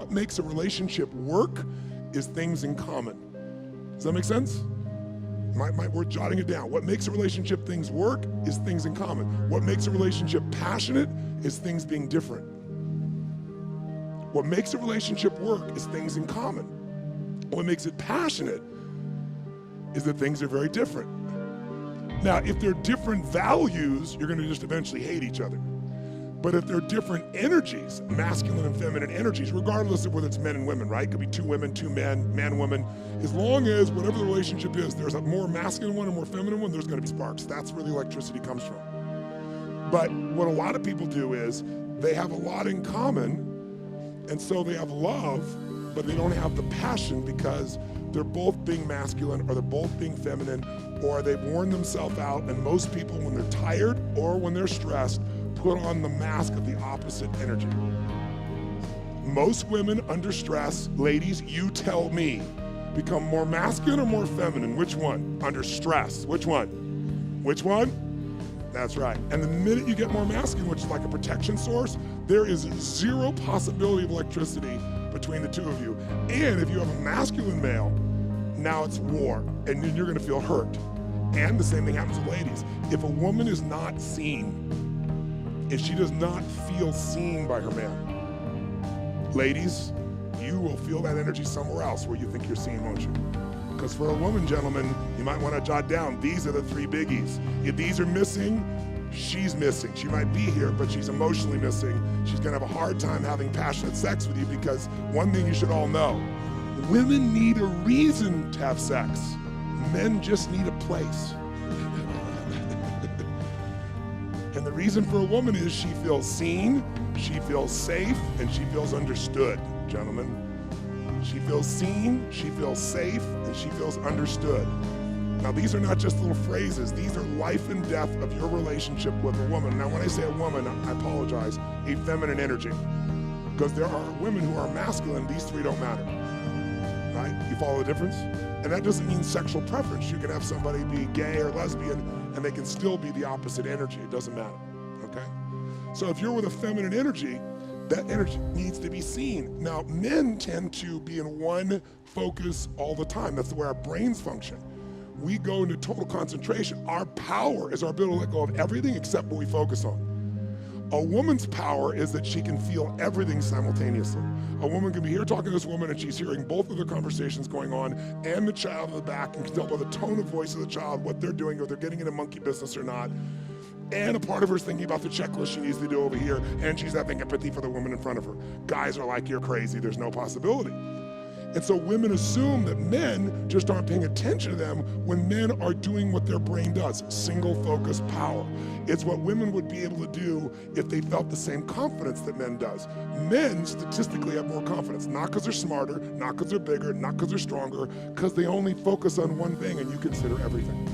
what makes a relationship work is things in common. Does that make sense? Might worth jotting it down. What makes a relationship things work is things in common. What makes a relationship passionate is things being different. What makes a relationship work is things in common. What makes it passionate is that things are very different. Now, if they're different values, you're gonna just eventually hate each other. But if they're different energies, masculine and feminine energies, regardless of whether it's men and women, right? It could be two women, two men, man, woman. As long as whatever the relationship is, there's a more masculine one and more feminine one, there's gonna be sparks. That's where the electricity comes from. But what a lot of people do is they have a lot in common, and so they have love, but they don't have the passion because they're both being masculine or they're both being feminine, or they've worn themselves out. And most people, when they're tired or when they're stressed, put on the mask of the opposite energy. Most women under stress, ladies, you tell me, become more masculine or more feminine? Which one? Under stress, which one? Which one? That's right. And the minute you get more masculine, which is like a protection source, there is zero possibility of electricity between the two of you. And if you have a masculine male, now it's war, and then you're gonna feel hurt. And the same thing happens with ladies. If a woman is not seen, if she does not feel seen by her man, ladies, you will feel that energy somewhere else where you think you're seen, won't you? Because for a woman, gentlemen, you might want to jot down, these are the three biggies. If these are missing, she's missing. She might be here, but she's emotionally missing. She's gonna have a hard time having passionate sex with you, because one thing you should all know, women need a reason to have sex. Men just need a place. And the reason for a woman is she feels seen, she feels safe, and she feels understood, gentlemen. She feels seen, she feels safe, and she feels understood. Now, these are not just little phrases. These are life and death of your relationship with a woman. Now, when I say a woman, I apologize, a feminine energy. Because there are women who are masculine, these three don't matter, right? You follow the difference? And that doesn't mean sexual preference. You can have somebody be gay or lesbian, and they can still be the opposite energy. It doesn't matter, okay? So if you're with a feminine energy, that energy needs to be seen. Now, men tend to be in one focus all the time. That's the way our brains function. We go into total concentration. Our power is our ability to let go of everything except what we focus on. A woman's power is that she can feel everything simultaneously. A woman can be here talking to this woman and she's hearing both of their conversations going on and the child in the back, and can tell by the tone of voice of the child what they're doing, or they're getting into monkey business or not. And a part of her is thinking about the checklist she needs to do over here, and she's having empathy for the woman in front of her. Guys are like, you're crazy, there's no possibility. And so women assume that men just aren't paying attention to them when men are doing what their brain does, single focus power. It's what women would be able to do if they felt the same confidence that men does. Men statistically have more confidence, not because they're smarter, not because they're bigger, not because they're stronger, because they only focus on one thing and you consider everything.